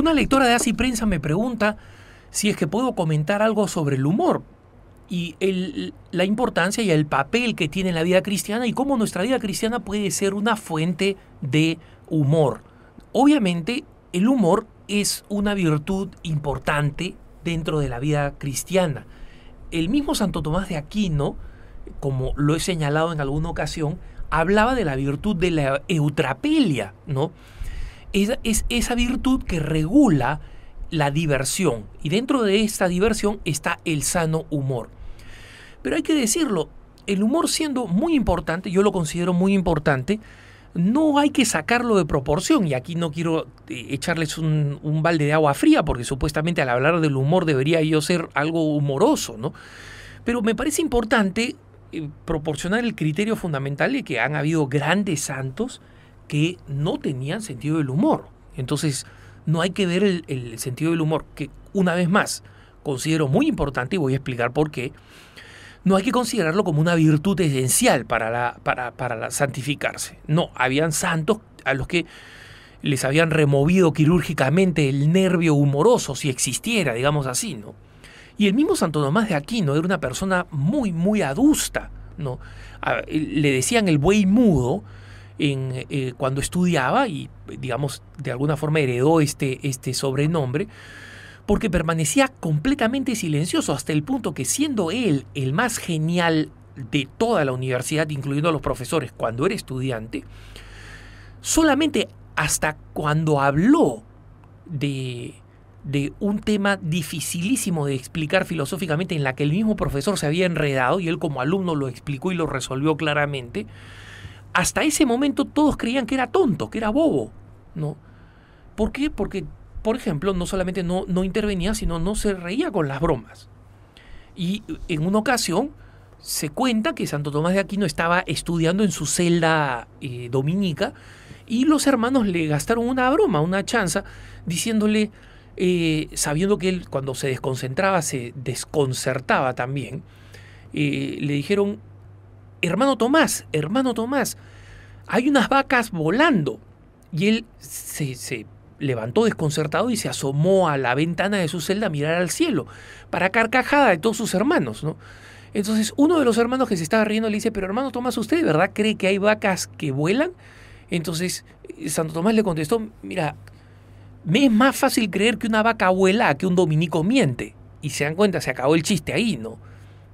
Una lectora de Así Prensa me pregunta si es que puedo comentar algo sobre el humor y la importancia y el papel que tiene en la vida cristiana y cómo nuestra vida cristiana puede ser una fuente de humor. Obviamente, el humor es una virtud importante dentro de la vida cristiana. El mismo Santo Tomás de Aquino, como lo he señalado en alguna ocasión, hablaba de la virtud de la eutrapelia, ¿no? Es esa virtud que regula la diversión, y dentro de esta diversión está el sano humor. Pero hay que decirlo, el humor siendo muy importante, yo lo considero muy importante, no hay que sacarlo de proporción, y aquí no quiero echarles un balde de agua fría, porque supuestamente al hablar del humor debería yo ser algo humoroso, ¿no? Pero me parece importante proporcionar el criterio fundamental de que han habido grandes santos que no tenían sentido del humor. Entonces, no hay que ver el sentido del humor, que una vez más considero muy importante, y voy a explicar por qué. No hay que considerarlo como una virtud esencial para santificarse. No, habían santos a los que les habían removido quirúrgicamente el nervio humoroso, si existiera, digamos así, ¿no? Y el mismo Santo Tomás de Aquino era una persona muy, muy adusta, ¿no? Le decían el buey mudo cuando estudiaba y, digamos, de alguna forma heredó este sobrenombre, porque permanecía completamente silencioso hasta el punto que, siendo él el más genial de toda la universidad, incluyendo a los profesores, cuando era estudiante, solamente hasta cuando habló de un tema dificilísimo de explicar filosóficamente, en la que el mismo profesor se había enredado y él como alumno lo explicó y lo resolvió claramente, hasta ese momento todos creían que era tonto, que era bobo, ¿no? ¿Por qué? Porque, por ejemplo, no solamente no intervenía, sino no se reía con las bromas. Y en una ocasión se cuenta que Santo Tomás de Aquino estaba estudiando en su celda dominica, y los hermanos le gastaron una broma, una chanza, diciéndole, sabiendo que él cuando se desconcentraba se desconcertaba también, le dijeron: hermano Tomás, hay unas vacas volando. Y él se levantó desconcertado y se asomó a la ventana de su celda a mirar al cielo, para carcajada de todos sus hermanos, ¿no? Entonces uno de los hermanos que se estaba riendo le dice: pero hermano Tomás, ¿usted de verdad cree que hay vacas que vuelan? Entonces Santo Tomás le contestó: mira, me es más fácil creer que una vaca vuela que un dominico miente. Y se dan cuenta, se acabó el chiste ahí, ¿no?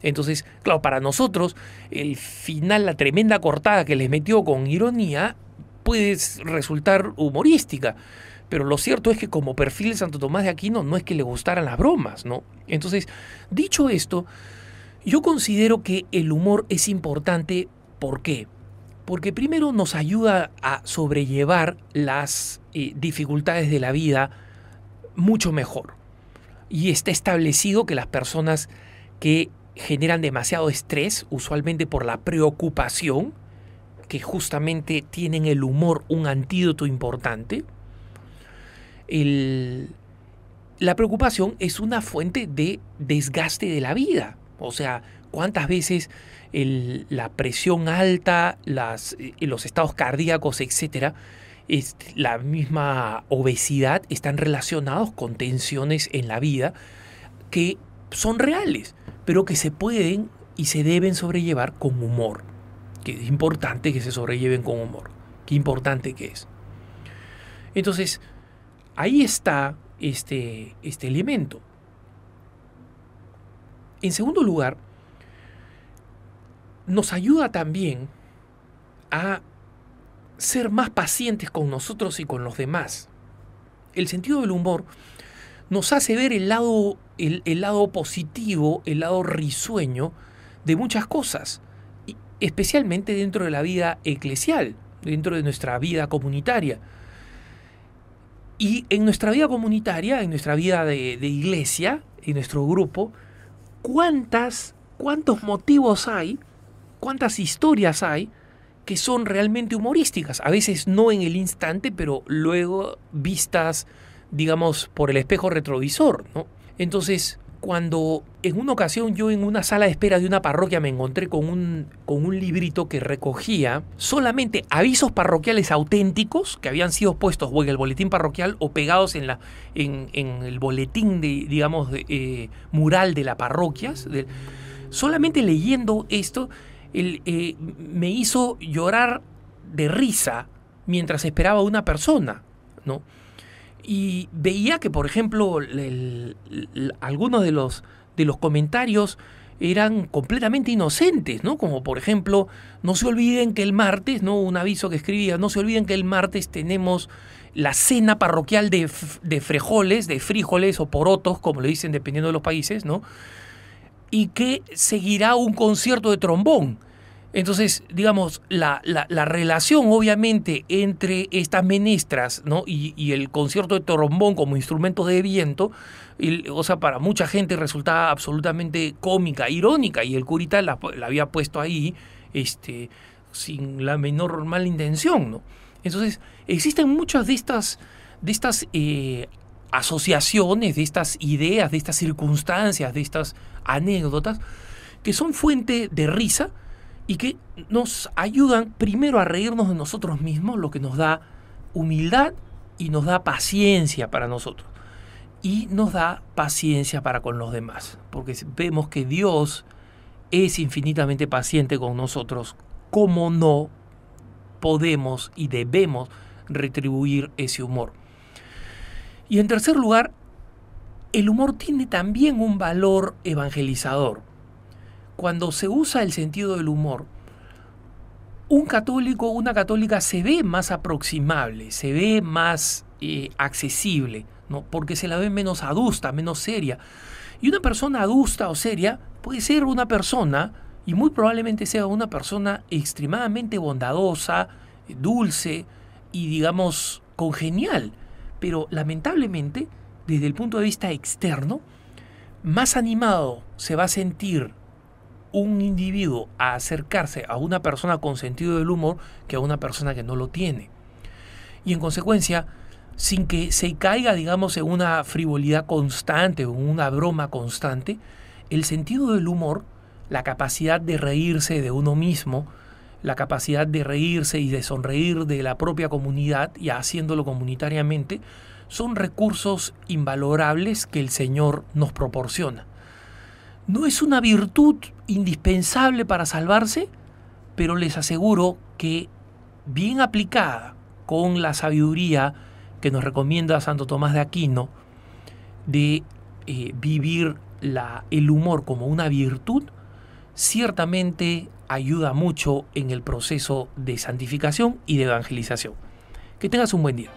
Entonces, claro, para nosotros, el final, la tremenda cortada que les metió con ironía, puede resultar humorística. Pero lo cierto es que como perfil de Santo Tomás de Aquino no es que le gustaran las bromas, ¿no? Entonces, dicho esto, yo considero que el humor es importante. ¿Por qué? Porque primero nos ayuda a sobrellevar las dificultades de la vida mucho mejor. Y está establecido que las personas que generan demasiado estrés, usualmente por la preocupación, que justamente tienen el humor un antídoto importante. La preocupación es una fuente de desgaste de la vida. O sea, ¿cuántas veces la presión alta, los estados cardíacos, etcétera, la misma obesidad están relacionados con tensiones en la vida que son reales, pero que se pueden y se deben sobrellevar con humor? Que es importante que se sobrelleven con humor. Qué importante que es. Entonces, ahí está este elemento. En segundo lugar, nos ayuda también a ser más pacientes con nosotros y con los demás. El sentido del humor nos hace ver el lado positivo, el lado risueño de muchas cosas, especialmente dentro de la vida eclesial, dentro de nuestra vida comunitaria. Y en nuestra vida comunitaria, en nuestra vida de iglesia, en nuestro grupo, ¿cuántos motivos hay, cuántas historias hay que son realmente humorísticas? A veces no en el instante, pero luego vistas, digamos, por el espejo retrovisor, ¿no? Entonces, cuando en una ocasión yo en una sala de espera de una parroquia me encontré con un librito que recogía solamente avisos parroquiales auténticos que habían sido puestos o en el boletín parroquial o pegados en el boletín mural de las parroquias. Solamente leyendo esto me hizo llorar de risa mientras esperaba a una persona, ¿no? Y veía que, por ejemplo, algunos de los comentarios eran completamente inocentes, ¿no? Como, por ejemplo, no se olviden que el martes, ¿no? Un aviso que escribía, no se olviden que el martes tenemos la cena parroquial de frijoles o porotos, como le dicen dependiendo de los países, ¿no? Y que seguirá un concierto de trombón. Entonces, digamos, la relación obviamente entre estas menestras, ¿no? y el concierto de trombón como instrumento de viento, o sea, para mucha gente resultaba absolutamente cómica, irónica, y el curita la había puesto ahí sin la menor mala intención, ¿no? Entonces, existen muchas de estas asociaciones, de estas ideas, de estas circunstancias, de estas anécdotas, que son fuente de risa, y que nos ayudan primero a reírnos de nosotros mismos, lo que nos da humildad y nos da paciencia para nosotros. Y nos da paciencia para con los demás, porque vemos que Dios es infinitamente paciente con nosotros, como no podemos y debemos retribuir ese humor. Y en tercer lugar, el humor tiene también un valor evangelizador. Cuando se usa el sentido del humor, un católico o una católica se ve más aproximable, se ve más accesible, ¿no? Porque se la ve menos adusta, menos seria. Y una persona adusta o seria puede ser una persona, y muy probablemente sea una persona extremadamente bondadosa, dulce y, digamos, congenial. Pero lamentablemente, desde el punto de vista externo, más animado se va a sentir un individuo a acercarse a una persona con sentido del humor que a una persona que no lo tiene. Y en consecuencia, sin que se caiga, digamos, en una frivolidad constante o en una broma constante, el sentido del humor, la capacidad de reírse de uno mismo, la capacidad de reírse y de sonreír de la propia comunidad y haciéndolo comunitariamente, son recursos invalorables que el Señor nos proporciona. No es una virtud indispensable para salvarse, pero les aseguro que bien aplicada con la sabiduría que nos recomienda Santo Tomás de Aquino de vivir el humor como una virtud, ciertamente ayuda mucho en el proceso de santificación y de evangelización. Que tengas un buen día.